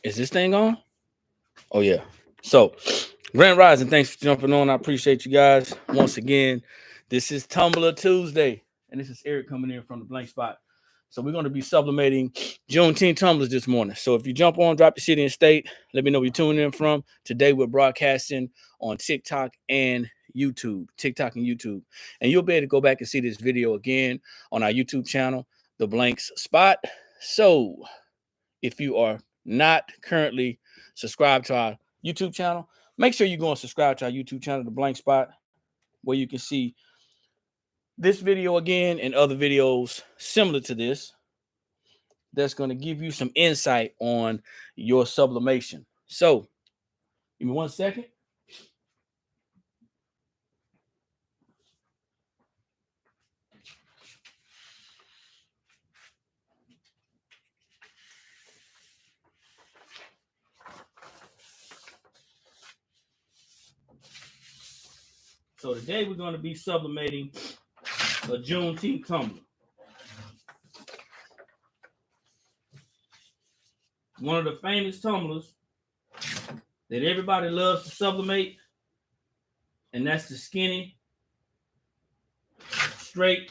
Is this thing on? Oh yeah. So, Grand Rising, thanks for jumping on. I appreciate you guys once again. This is Tumbler Tuesday, and this is Eric coming in from the blank spot. So we're going to be sublimating Juneteenth tumblers this morning. So if you jump on, drop your city and state, let me know where you're tuning in from. Today we're broadcasting on TikTok and YouTube, and you'll be able to go back and see this video again on our YouTube channel, The Blank's Spot. So if you are not currently subscribed to our YouTube channel, make sure you go and subscribe to our YouTube channel, The Blank Spot, where you can see this video again and other videos similar to this that's going to give you some insight on your sublimation. So give me 1 second. So today we're going to be sublimating a Juneteenth tumbler. One of the famous tumblers that everybody loves to sublimate, and that's the skinny, straight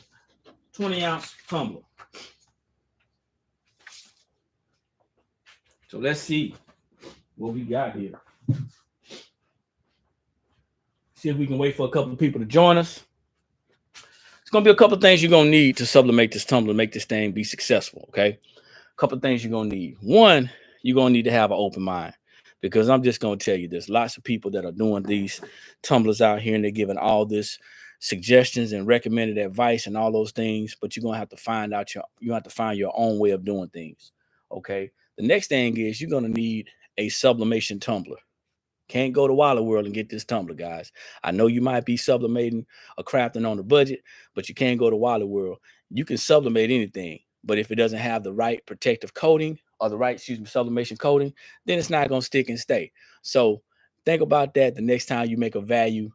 20-ounce tumbler. So let's see what we got here. See if we can wait for a couple of people to join us. It's going to be a couple of things you're going to need to sublimate this tumbler, make this thing be successful, okay? A couple of things you're going to need. One, you're going to need to have an open mind, because I'm just going to tell you, there's lots of people that are doing these tumblers out here, and they're giving all this suggestions and recommended advice and all those things, but you're going to have to find out you have to find your own way of doing things, okay? The next thing is you're going to need a sublimation tumbler. Can't go to Walla World and get this tumbler, guys. I know you might be sublimating or crafting on the budget, but you can't go to Walla World. You can sublimate anything, but if it doesn't have the right protective coating or the right, sublimation coating, then it's not going to stick and stay. So think about that the next time you make a value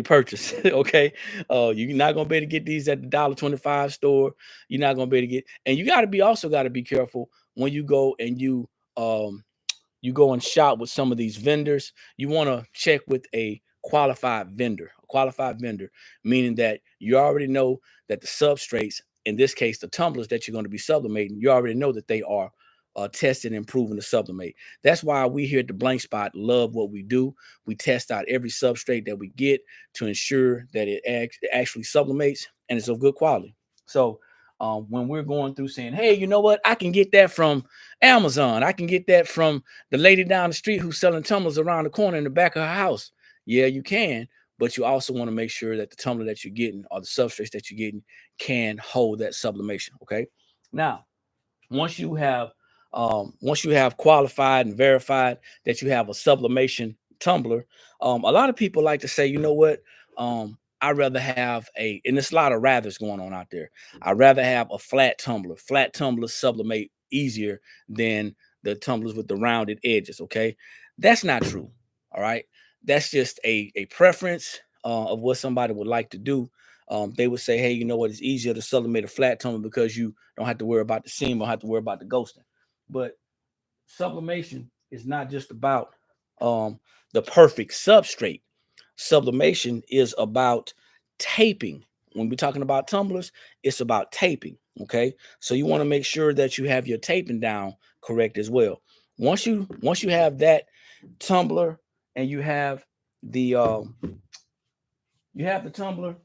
purchase. Okay, you're not going to be able to get these at the $1.25 store. You're not going to be able to get, and you got to be careful when you go and you go and shop with some of these vendors. You want to check with a qualified vendor. A qualified vendor, meaning that you already know that the substrates, in this case, the tumblers that you're going to be sublimating, you already know that they are tested and proven to sublimate. That's why we here at the Blank Spot love what we do. We test out every substrate that we get to ensure that it actually sublimates and it's of good quality. So when we're going through saying, hey, you know what, I can get that from Amazon, I can get that from the lady down the street who's selling tumblers around the corner in the back of her house. Yeah, you can, but you also want to make sure that the tumbler that you're getting or the substrates that you're getting can hold that sublimation. Okay. Now, once you have qualified and verified that you have a sublimation tumbler, a lot of people like to say, you know what, I'd rather have and there's a lot of rathers going on out there. I'd rather have a flat tumbler. Flat tumblers sublimate easier than the tumblers with the rounded edges. Okay, that's not true. All right, that's just a preference of what somebody would like to do. They would say, hey, you know what, it's easier to sublimate a flat tumbler because you don't have to worry about the seam or have to worry about the ghosting. But sublimation is not just about the perfect substrate. Sublimation is about taping. When we're talking about tumblers, it's about taping. Okay, so you want to make sure that you have your taping down correct as well. Once you have that tumbler and you have the tumbler,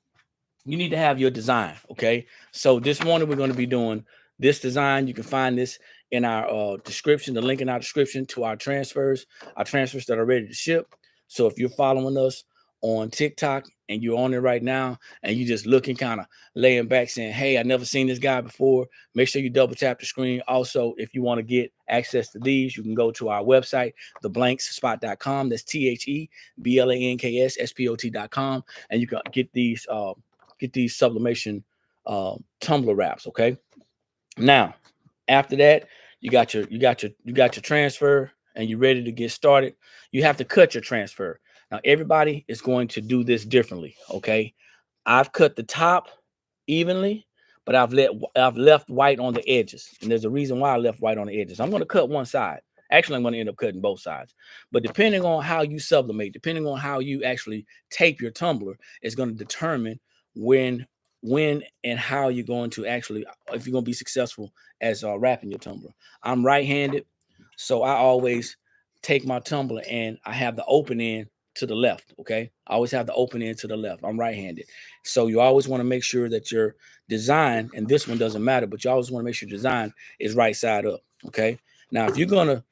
you need to have your design. Okay, so this morning we're going to be doing this design. You can find this in our description, the link in our description to our transfers that are ready to ship. So if you're following us on TikTok and you're on it right now and you're just looking, kind of laying back saying, hey, I never seen this guy before, make sure you double tap the screen. Also, if you want to get access to these, you can go to our website, theblankspot.com. That's THEBLANKSSPOT.com, and you can get these sublimation tumbler wraps. Okay, now after that, you got your transfer and you're ready to get started. You have to cut your transfer. Now, everybody is going to do this differently. Okay, I've cut the top evenly, but I've left white on the edges, and there's a reason why I left white on the edges. I'm going to cut one side. Actually, I'm going to end up cutting both sides. But depending on how you sublimate, depending on how you actually tape your tumbler, is going to determine when and how you're going to actually, if you're going to be successful as wrapping your tumbler. I'm right-handed, so I always take my tumbler and I have the open end to the left. Okay, I always have the open end to the left. I'm right-handed, so you always want to make sure that your design, and this one doesn't matter, but you always want to make sure your design is right side up. Okay, now if you're gonna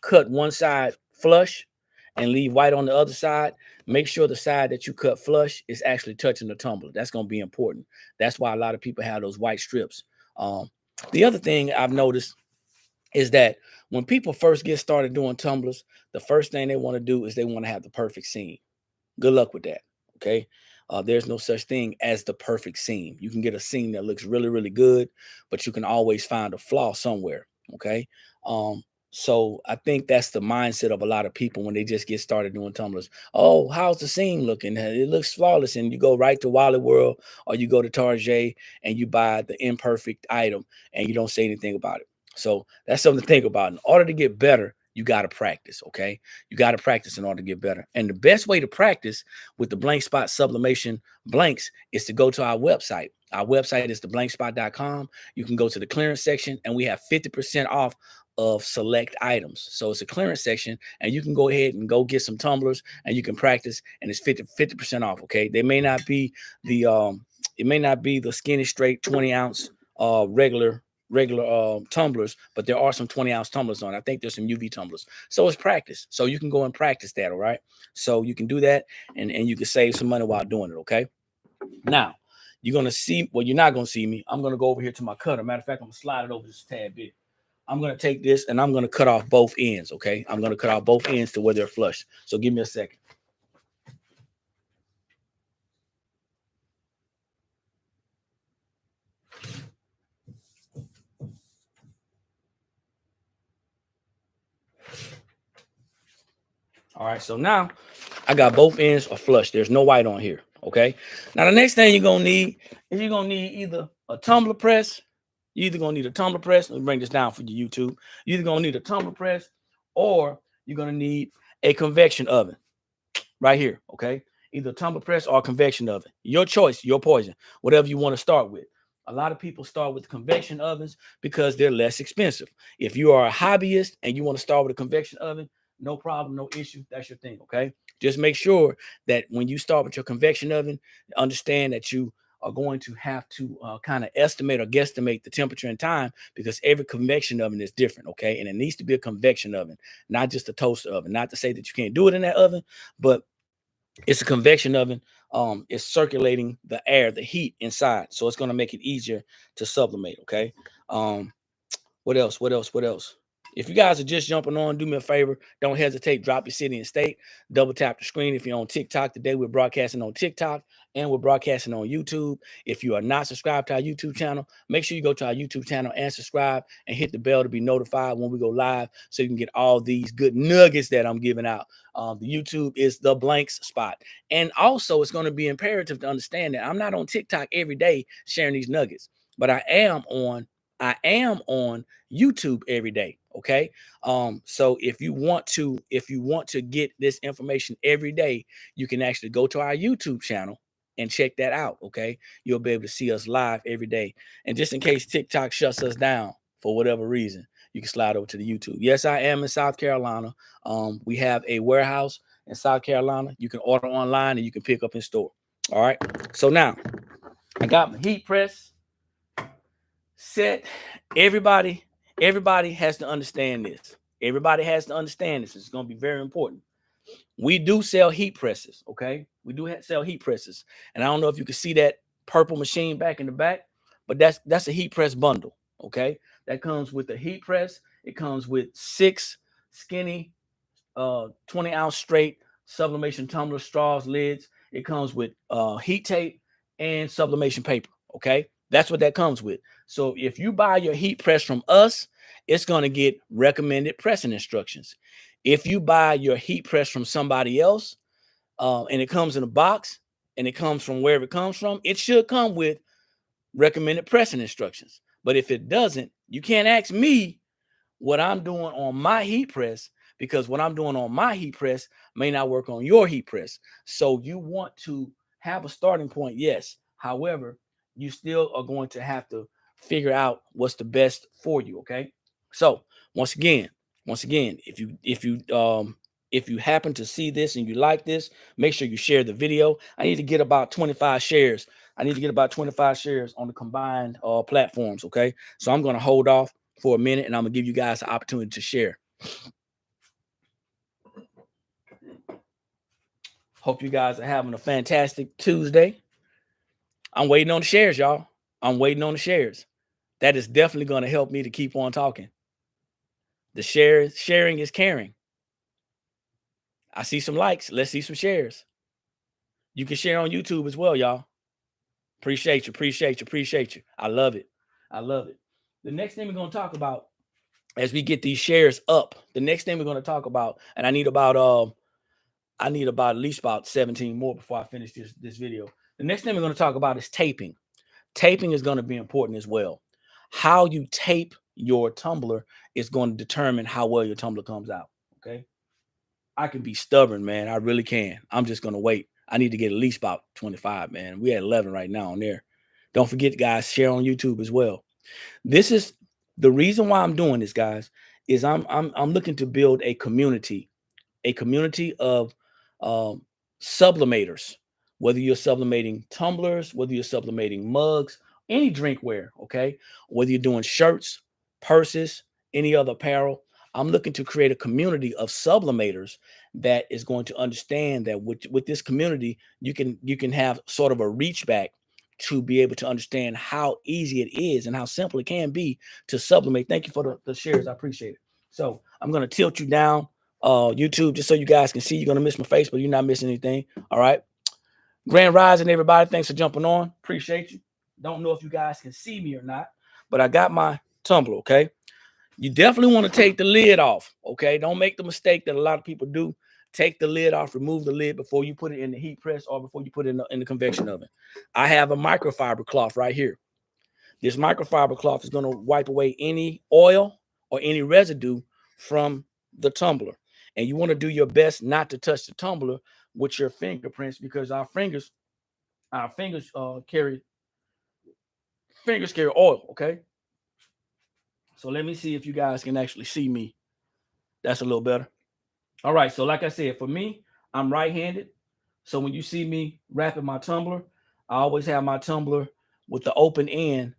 cut one side flush and leave white on the other side, make sure the side that you cut flush is actually touching the tumbler. That's going to be important. That's why a lot of people have those white strips. The other thing I've noticed is that when people first get started doing tumblers, the first thing they want to do is they want to have the perfect seam. Good luck with that. Okay. There's no such thing as the perfect seam. You can get a seam that looks really, really good, but you can always find a flaw somewhere. Okay. So I think that's the mindset of a lot of people when they just get started doing tumblers. Oh, how's the seam looking? It looks flawless. And you go right to Wally World or you go to Target and you buy the imperfect item and you don't say anything about it. So that's something to think about. In order to get better, you got to practice, okay? You got to practice in order to get better. And the best way to practice with the blank spot sublimation blanks is to go to our website. Our website is theblankspot.com. You can go to the clearance section and we have 50% off of select items. So it's a clearance section and you can go ahead and go get some tumblers and you can practice, and it's 50% off, okay? They may not be the it may not be the skinny straight 20-ounce regular tumblers, but there are some 20-ounce tumblers on. I think there's some UV tumblers. So it's practice. So you can go and practice that, all right? So you can do that and you can save some money while doing it, okay? Now, you're going to see, well, you're not going to see me. I'm going to go over here to my cutter. Matter of fact, I'm going to slide it over just a tad bit. I'm going to take this and I'm going to cut off both ends, okay? I'm going to cut off both ends to where they're flush. So give me a second. All right, so now I got both ends are flush. There's no white on here, okay? Now, the next thing you're going to need is you're going to need either a tumbler press. You're either going to need a tumbler press. Let me bring this down for your YouTube. You're either going to need a tumbler press or you're going to need a convection oven right here, okay? Either tumbler press or convection oven. Your choice, your poison, whatever you want to start with. A lot of people start with convection ovens because they're less expensive. If you are a hobbyist and you want to start with a convection oven, no problem, no issue. That's your thing, okay? Just make sure that when you start with your convection oven, understand that you are going to have to kind of estimate or guesstimate the temperature and time, because every convection oven is different, okay? And it needs to be a convection oven, not just a toaster oven. Not to say that you can't do it in that oven, but it's a convection oven. It's circulating the air, the heat inside, so it's going to make it easier to sublimate, okay? What else? If you guys are just jumping on, do me a favor. Don't hesitate. Drop your city and state. Double tap the screen if you're on TikTok. Today we're broadcasting on TikTok and we're broadcasting on YouTube. If you are not subscribed to our YouTube channel, make sure you go to our YouTube channel and subscribe and hit the bell to be notified when we go live so you can get all these good nuggets that I'm giving out. The YouTube is the blanks spot. And also, it's going to be imperative to understand that I'm not on TikTok every day sharing these nuggets, but I am on YouTube every day. Okay. So if you want to get this information every day, you can actually go to our YouTube channel and check that out. Okay. You'll be able to see us live every day. And just in case TikTok shuts us down for whatever reason, you can slide over to the YouTube. Yes, I am in South Carolina. We have a warehouse in South Carolina. You can order online and you can pick up in store. All right. So now I got my heat press set. Everybody has to understand this. Everybody has to understand this. It's going to be very important. We do sell heat presses, okay? We do sell heat presses. And I don't know if you can see that purple machine back in the back, but that's a heat press bundle, okay? That comes with the heat press. It comes with 6 skinny 20-ounce straight sublimation tumbler straws, lids. It comes with heat tape and sublimation paper, okay? That's what that comes with. So if you buy your heat press from us, it's going to get recommended pressing instructions. If you buy your heat press from somebody else, and it comes in a box and it comes from wherever it comes from, it should come with recommended pressing instructions. But if it doesn't, you can't ask me what I'm doing on my heat press, because what I'm doing on my heat press may not work on your heat press. So you want to have a starting point, yes. However, you still are going to have to figure out what's the best for you. Okay. So once again, if you happen to see this and you like this, make sure you share the video. I need to get about 25 shares. I need to get about 25 shares on the combined platforms. Okay. So I'm going to hold off for a minute and I'm going to give you guys the opportunity to share. Hope you guys are having a fantastic Tuesday. I'm waiting on the shares, y'all. I'm waiting on the shares. That is definitely going to help me to keep on talking. The sharing is caring. I see some likes. Let's see some shares. You can share on YouTube as well, y'all. Appreciate you. I love it. The next thing we're going to talk about as we get these shares up, the next thing we're going to talk about, and I need about at least about 17 more before I finish this video. The next thing we're going to talk about is taping. Taping is going to be important as well. How you tape your tumbler is going to determine how well your tumbler comes out. Okay. I can be stubborn, man. I really can. I'm just going to wait. I need to get at least about 25, man. We at 11 right now on there. Don't forget, guys, share on YouTube as well. This is the reason why I'm doing this, guys, is I'm looking to build a community of sublimators, whether you're sublimating tumblers, whether you're sublimating mugs, any drinkware, okay? Whether you're doing shirts, purses, any other apparel. I'm looking to create a community of sublimators that is going to understand that with this community, you can have sort of a reach back to be able to understand how easy it is and how simple it can be to sublimate. Thank you for the shares. I appreciate it. So I'm going to tilt you down, YouTube, just so you guys can see. You're going to miss my face, but you're not missing anything. All right. Grand Rising, everybody. Thanks for jumping on. Appreciate you. Don't know if you guys can see me or not, but I got my tumbler, okay? You definitely want to take the lid off, okay? Don't make the mistake that a lot of people do. Take the lid off, remove the lid before you put it in the heat press or before you put it in the convection oven. I have a microfiber cloth right here. This microfiber cloth is going to wipe away any oil or any residue from the tumbler. And you want to do your best not to touch the tumbler with your fingerprints, because our fingers carry oil, okay? So let me see if you guys can actually see me. That's a little better. All right, so like I said, for me, I'm right-handed. So when you see me wrapping my tumbler, I always have my tumbler with the open end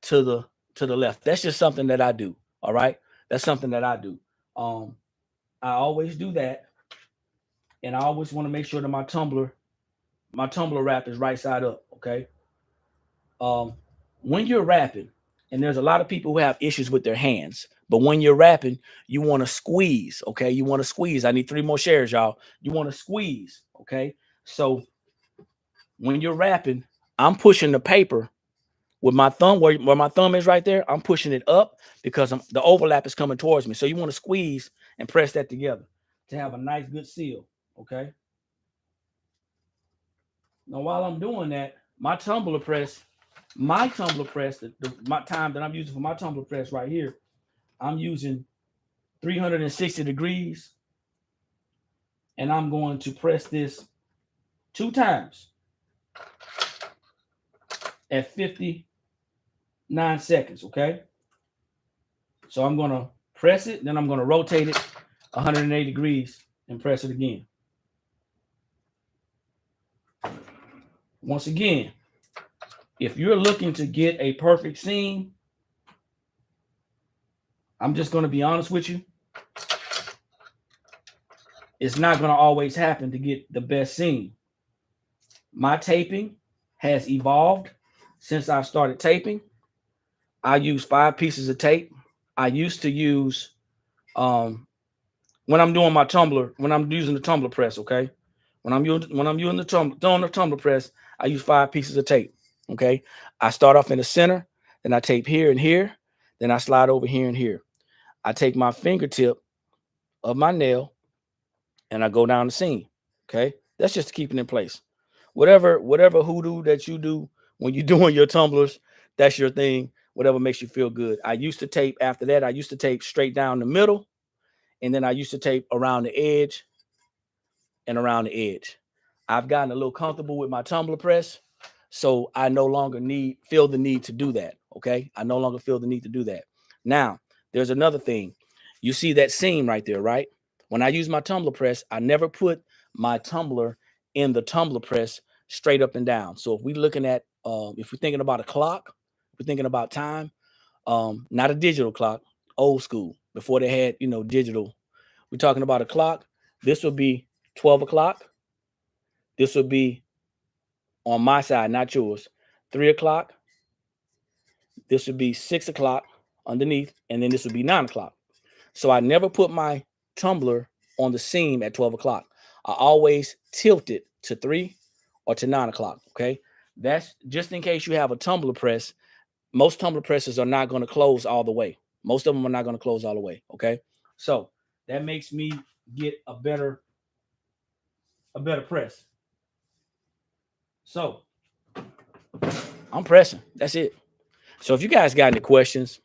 to the left. That's just something that I do. All right, that's something that I do. I always do that, and I always want to make sure that my tumbler wrap is right side up. Okay. When you're wrapping, and there's a lot of people who have issues with their hands, but when you're wrapping, you want to squeeze. Okay, you want to squeeze. I need 3 more shares, y'all. You want to squeeze. Okay, so when you're wrapping, I'm pushing the paper with my thumb, where my thumb is right there. I'm pushing it up because the overlap is coming towards me. So you want to squeeze and press that together to have a nice, good seal. Okay. Now, while I'm doing that, my tumbler press, my time that I'm using for my tumbler press right here, I'm using 360 degrees, and I'm going to press this 2 times at 59 seconds, okay? So I'm going to press it, then I'm going to rotate it 180 degrees and press it again. Once again, if you're looking to get a perfect seam, I'm just going to be honest with you. It's not going to always happen to get the best seam. My taping has evolved since I started taping. I use 5 pieces of tape. I used to use, when I'm doing my tumbler, when I'm using the tumbler press, okay? When I'm using the tumbler press, I use 5 pieces of tape, okay? I start off in the center, then I tape here and here, then I slide over here and here. I take my fingertip of my nail and I go down the seam, okay? That's just to keep it in place. Whatever hoodoo that you do when you're doing your tumblers, That's your thing. Whatever makes you feel good. I used to tape after that. I used to tape straight down the middle. And then I used to tape around the edge and around the edge. I've gotten a little comfortable with my tumbler press. So I no longer feel the need to do that. Okay. I no longer feel the need to do that. Now, there's another thing. You see that seam right there, right? When I use my tumbler press, I never put my tumbler in the tumbler press straight up and down. So if we're looking at, if we're thinking about a clock, we're thinking about time, not a digital clock, old school, before they had, digital. We're talking about a clock. This would be 12 o'clock. This would be on my side, not yours, 3 o'clock. This would be 6 o'clock underneath, and then this would be 9 o'clock. So I never put my tumbler on the seam at 12 o'clock. I always tilt it to 3 or to 9 o'clock. Okay. That's just in case you have a tumbler press. Most tumbler presses are not going to close all the way. Most of them are not going to close all the way. Okay. So that makes me get a better press. So I'm pressing. That's it. So if you guys got any questions,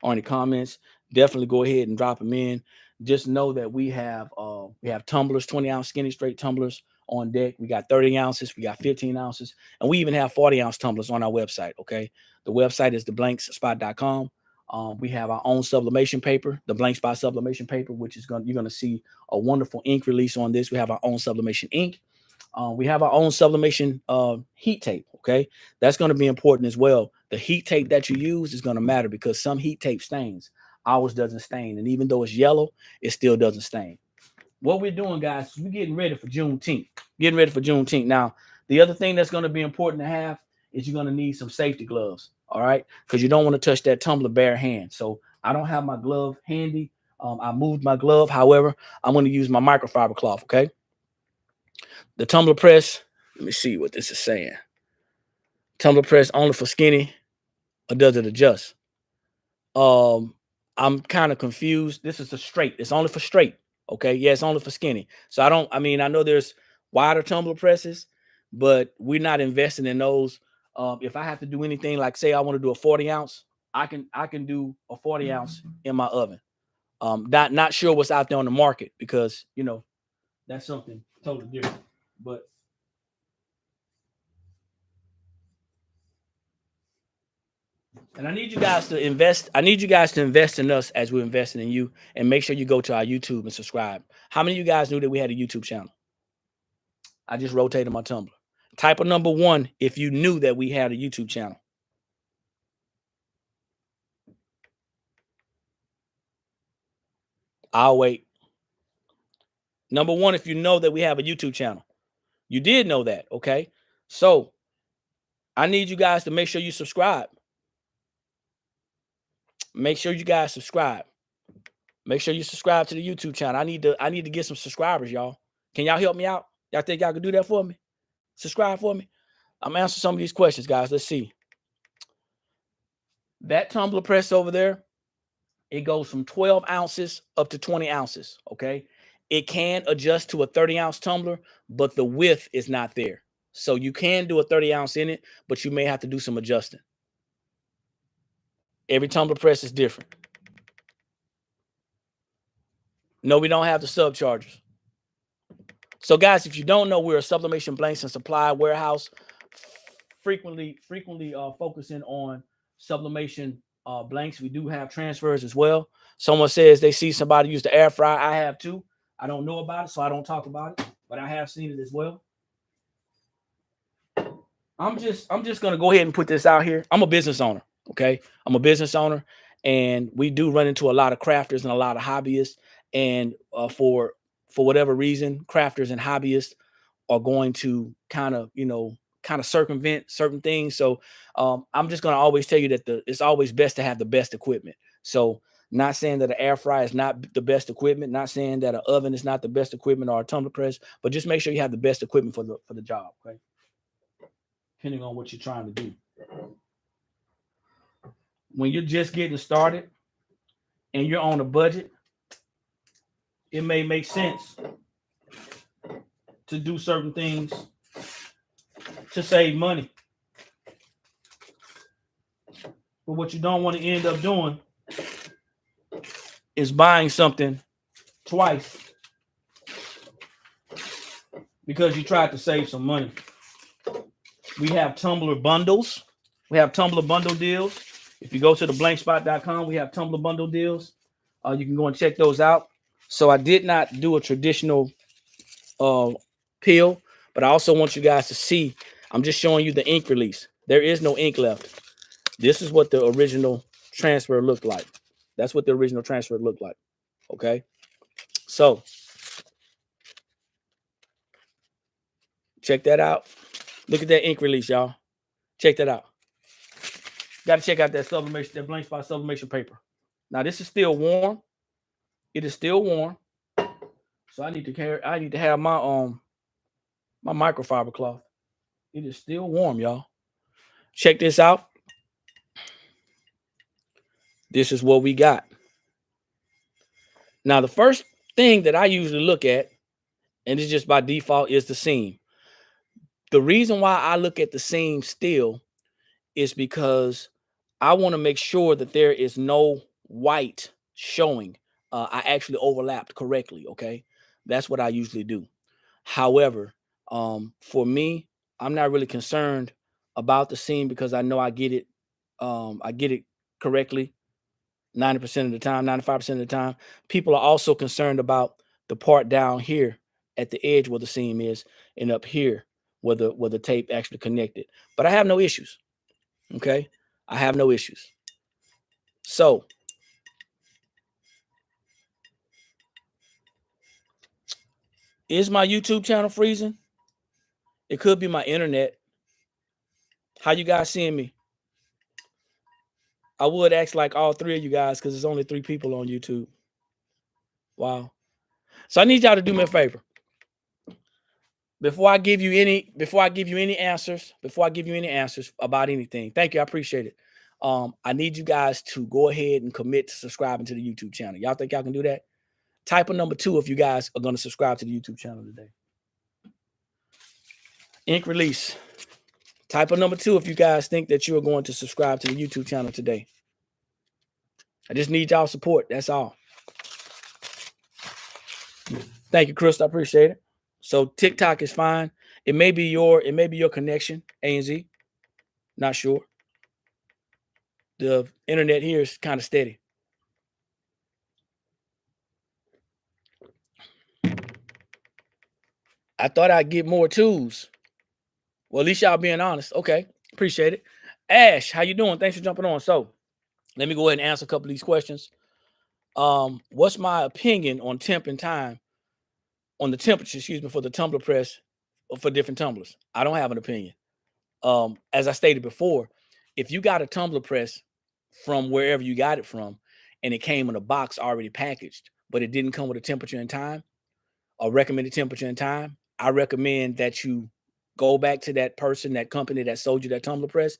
or any comments, definitely go ahead and drop them in. Just know that we have tumblers, 20-ounce skinny straight tumblers on deck. We got 30 ounces, we got 15 ounces, and we even have 40-ounce tumblers on our website. Okay. The website is theblankspot.com. We have our own sublimation paper, the Blank Spot Sublimation Paper, which is you're going to see a wonderful ink release on this. We have our own sublimation ink. We have our own sublimation heat tape. Okay. That's going to be important as well. The heat tape that you use is going to matter because some heat tape stains. Ours doesn't stain. And even though it's yellow, it still doesn't stain. What we're doing, guys, is we're getting ready for Juneteenth. Now, the other thing that's going to be important to have is you're going to need some safety gloves. All right. Because you don't want to touch that tumbler bare hand. So I don't have my glove handy. I moved my glove. However, I'm going to use my microfiber cloth. Okay. The tumbler press, let me see what this is saying. Tumbler press only for skinny, or does it adjust? I'm kind of confused. This is a straight. It's only for straight. Okay. Yeah, it's only for skinny. So I know there's wider tumbler presses, but we're not investing in those. If I have to do anything, like say I want to do a 40 ounce, I can do a 40 ounce in my oven. Not sure what's out there on the market because that's something totally different. But and I need you guys to invest. I need you guys to invest in us as we're investing in you, and make sure you go to our YouTube and subscribe. How many of you guys knew that we had a YouTube channel? I just rotated my tumbler. Type of number 1 if you knew that we had a YouTube channel. I'll wait. Number 1 if you know that we have a YouTube channel. You did know that, okay? So I need you guys to make sure you subscribe. Make sure you guys subscribe. Make sure you subscribe to the YouTube channel. I need to get some subscribers, y'all. Can y'all help me out? Y'all think y'all can do that for me? Subscribe for me. I'm answering some of these questions, guys. Let's see. That tumbler press over there, it goes from 12 ounces up to 20 ounces. Okay. It can adjust to a 30-ounce tumbler, but the width is not there. So you can do a 30 ounce in it, but you may have to do some adjusting. Every tumbler press is different. No, we don't have the subchargers. So guys, if you don't know, we're a sublimation blanks and supply warehouse, frequently focusing on sublimation blanks. We do have transfers as well. Someone says they see somebody use the air fryer. I have too. I don't know about it, so I don't talk about it, but I have seen it as well. I'm just gonna go ahead and put this out here. I'm a business owner. Okay. I'm a business owner, and we do run into a lot of crafters and a lot of hobbyists. And for whatever reason, crafters and hobbyists are going to kind of circumvent certain things. So I'm just going to always tell you that it's always best to have the best equipment. So not saying that an air fryer is not the best equipment, not saying that an oven is not the best equipment or a tumbler press, but just make sure you have the best equipment for the job. Okay. Depending on what you're trying to do. When you're just getting started and you're on a budget, it may make sense to do certain things to save money. But what you don't want to end up doing is buying something twice because you tried to save some money. We have Tumbler bundles. We have Tumbler bundle deals. If you go to theblankspot.com, we have Tumbler bundle deals. You can go and check those out. So I did not do a traditional peel, but I also want you guys to see. I'm just showing you the ink release. There is no ink left. This is what the original transfer looked like. That's what the original transfer looked like. Okay. So check that out. Look at that ink release, y'all. Check that out. Got to check out that sublimation, that blank spot sublimation paper. Now this is still warm. It is still warm. So I need to have my my microfiber cloth. It is still warm, y'all. Check this out. This is what we got. Now the first thing that I usually look at, and it's just by default, is the seam. The reason why I look at the seam still is because I want to make sure that there is no white showing. I actually overlapped correctly. Okay, that's what I usually do. However, for me, I'm not really concerned about the seam because I know I get it. I get it correctly 90% of the time, 95% of the time. People are also concerned about the part down here at the edge where the seam is, and up here where the tape actually connected. But I have no issues. Okay, I have no issues. So is my YouTube channel freezing? It could be my internet. How you guys seeing me? I would ask like all three of you guys because there's only 3 people on YouTube. Wow. So I need y'all to do me a favor. Before I give you any answers about anything, thank you. I appreciate it. I need you guys to go ahead and commit to subscribing to the YouTube channel. Y'all think y'all can do that? Type a number 2 if you guys are going to subscribe to the YouTube channel today. Ink release. Type a number 2 if you guys think that you are going to subscribe to the YouTube channel today. I just need y'all support. That's all. Thank you, Chris. I appreciate it. So TikTok is fine. It may be your connection, ANZ. Not sure. The internet here is kind of steady. I thought I'd get more tools. Well, at least y'all being honest. Okay, appreciate it. Ash, how you doing? Thanks for jumping on. So let me go ahead and answer a couple of these questions. What's my opinion on temp and time, on the temperature, for the tumbler press for different tumblers? I don't have an opinion. As I stated before, if you got a tumbler press from wherever you got it from, and it came in a box already packaged, but it didn't come with a temperature and time, a recommended temperature and time, I recommend that you go back to that person, that company that sold you that tumbler press,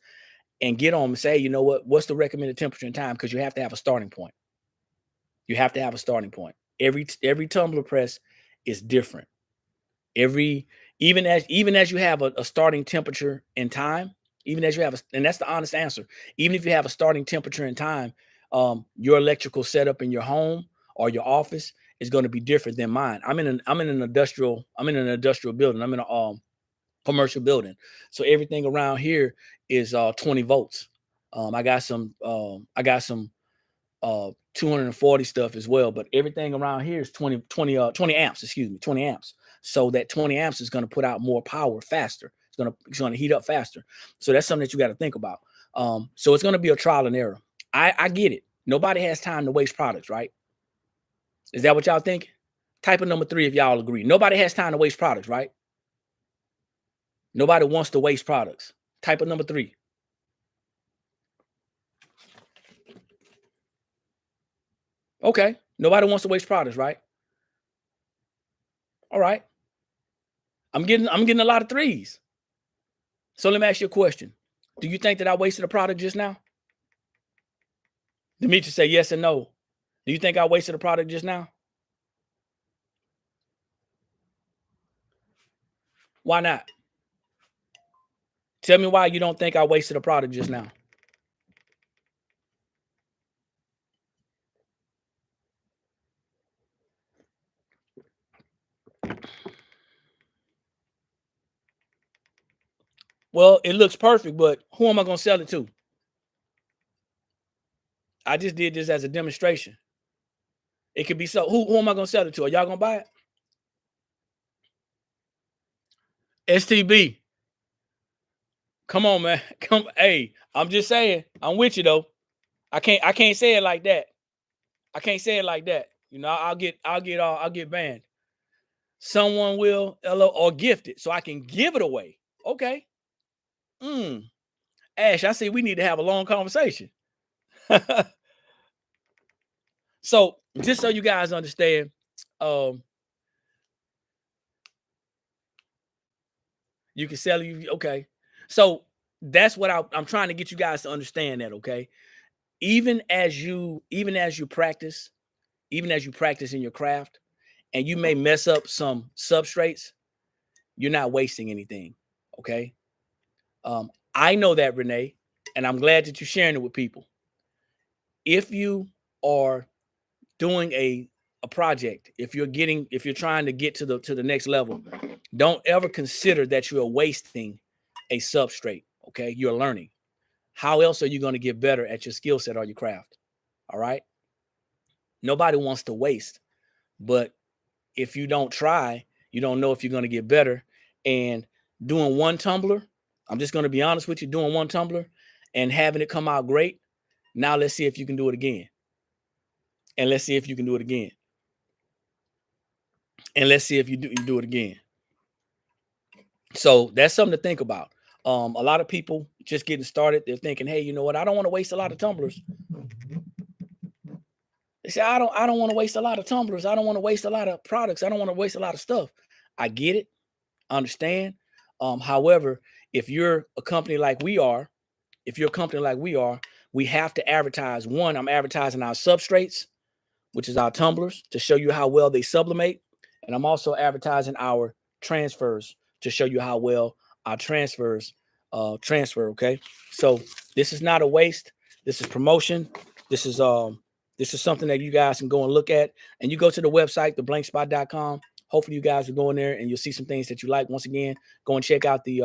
and get on them and say, you know what, what's the recommended temperature and time? Because you have to have a starting point. You have to have a starting point. Every tumbler press is different. Even as you have a starting temperature and time, even as you have and that's the honest answer. Even if you have a starting temperature and time, your electrical setup in your home or your office is going to be different than mine. I'm in an industrial building. I'm in a commercial building. So everything around here is 20 volts. I got some 240 stuff as well, but everything around here is 20 amps, 20 amps. So that 20 amps is going to put out more power faster. It's going to heat up faster. So that's something that you got to think about. So it's going to be a trial and error. I get it. Nobody has time to waste products, right? Is that what y'all think? Type of number 3 if y'all agree. Nobody has time to waste products, right? Nobody wants to waste products. Type of number 3. Okay. Nobody wants to waste products, right? All right. I'm getting a lot of 3s. So let me ask you a question. Do you think that I wasted a product just now? Demetrius say yes and no. Do you think I wasted a product just now? Why not? Tell me why you don't think I wasted a product just now. Well, it looks perfect, but who am I going to sell it to? I just did this as a demonstration. It could be so. Who am I going to sell it to? Are y'all going to buy it? STB. Come on, man. Come. Hey, I'm just saying. I'm with you though. I can't say it like that. I can't say it like that. You know, I'll get banned. Someone will or gift it so I can give it away. Okay. Ash, I see we need to have a long conversation. So just so you guys understand, you can sell you. Okay. So that's what I'm trying to get you guys to understand that. Okay. Even as you practice, even as you practice in your craft, and you may mess up some substrates, you're not wasting anything. Okay. I know that, Renee, and I'm glad that you're sharing it with people. If you are doing a project, if you're trying to get to the next level, don't ever consider that you're wasting a substrate. Okay. You're learning. How else are you going to get better at your skill set or your craft? All right. Nobody wants to waste, but if you don't try, you don't know if you're going to get better. And doing one tumbler, I'm just going to be honest with you, doing one tumbler and having it come out great. Now let's see if you can do it again. And let's see if you can do it again. And let's see if you do it again. So that's something to think about. A lot of people just getting started, they're thinking, hey, you know what? I don't want to waste a lot of tumblers. They say, I don't want to waste a lot of tumblers. I don't want to waste a lot of products. I don't want to waste a lot of stuff. I get it. I understand. However, if you're a company like we are, we have to advertise. One, I'm advertising our substrates, which is our tumblers, to show you how well they sublimate. And I'm also advertising our transfers to show you how well our transfers transfer. Okay. So this is not a waste. This is promotion. This is something that you guys can go and look at. And you go to the website, theblankspot.com. Hopefully you guys will go in there and you'll see some things that you like. Once again, go and check out the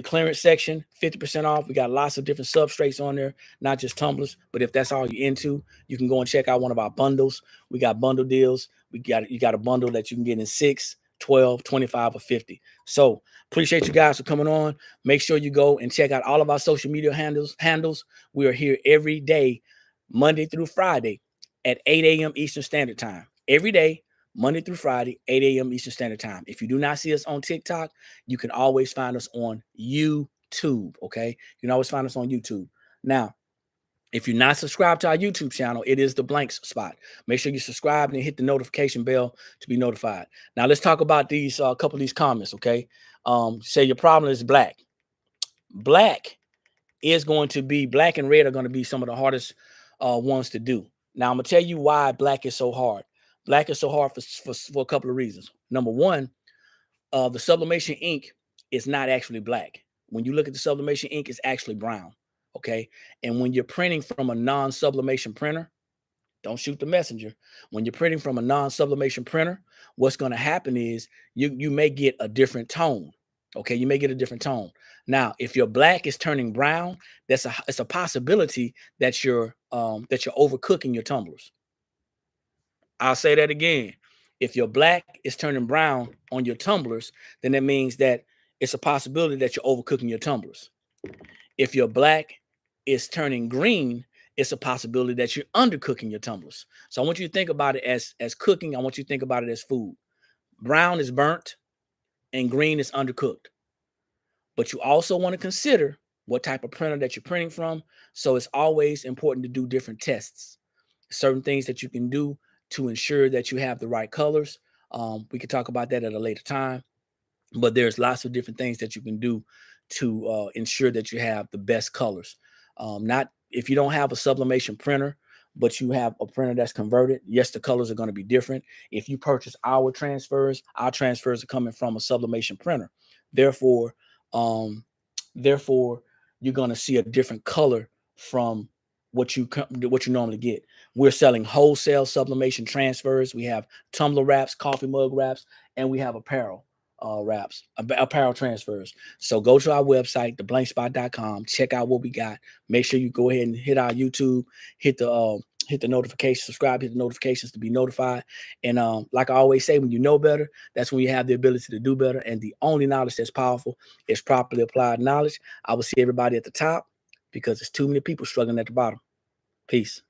clearance section, 50% off. We got lots of different substrates on there, not just tumblers. But if that's all you're into, you can go and check out one of our bundles. We got bundle deals. You got a bundle that you can get in 6, 12, 25, or 50. So appreciate you guys for coming on. Make sure you go and check out all of our social media handles. We are here every day, Monday through Friday at 8 a.m. Eastern Standard Time. Every day, Monday through Friday, 8 a.m. Eastern Standard Time. If you do not see us on TikTok, you can always find us on YouTube, okay? You can always find us on YouTube. Now, if you're not subscribed to our YouTube channel, it is the blank spot. Make sure you subscribe and hit the notification bell to be notified. Now, let's talk about these couple of these comments, okay? Say your problem is black. Black and red are going to be some of the hardest ones to do. Now, I'm going to tell you why black is so hard. Black is so hard for a couple of reasons. Number one, the sublimation ink is not actually black. When you look at the sublimation ink, it's actually brown. Okay. And when you're printing from a non-sublimation printer, don't shoot the messenger. When you're printing from a non-sublimation printer, what's going to happen is you may get a different tone. Okay, you may get a different tone. Now, if your black is turning brown, it's a possibility that you're overcooking your tumblers. I'll say that again. If your black is turning brown on your tumblers, then that means that it's a possibility that you're overcooking your tumblers. If your black is turning green, it's a possibility that you're undercooking your tumblers. So I want you to think about it as cooking. I want you to think about it as food. Brown is burnt and green is undercooked. But you also want to consider what type of printer that you're printing from. So it's always important to do different tests. Certain things that you can do to ensure that you have the right colors. We could talk about that at a later time. But there's lots of different things that you can do to ensure that you have the best colors. Not if you don't have a sublimation printer, but you have a printer that's converted, yes, the colors are going to be different. If you purchase our transfers are coming from a sublimation printer. Therefore, you're going to see a different color from what you normally get. We're selling wholesale sublimation transfers. We have tumbler wraps, coffee mug wraps, and we have apparel. wraps, apparel transfers. So go to our website, theblankspot.com, check out what we got. Make sure you go ahead and hit our YouTube, hit the notification, subscribe, hit the notifications to be notified. And like I always say, when you know better, that's when you have the ability to do better. And the only knowledge that's powerful is properly applied knowledge. I will see everybody at the top because there's too many people struggling at the bottom. Peace.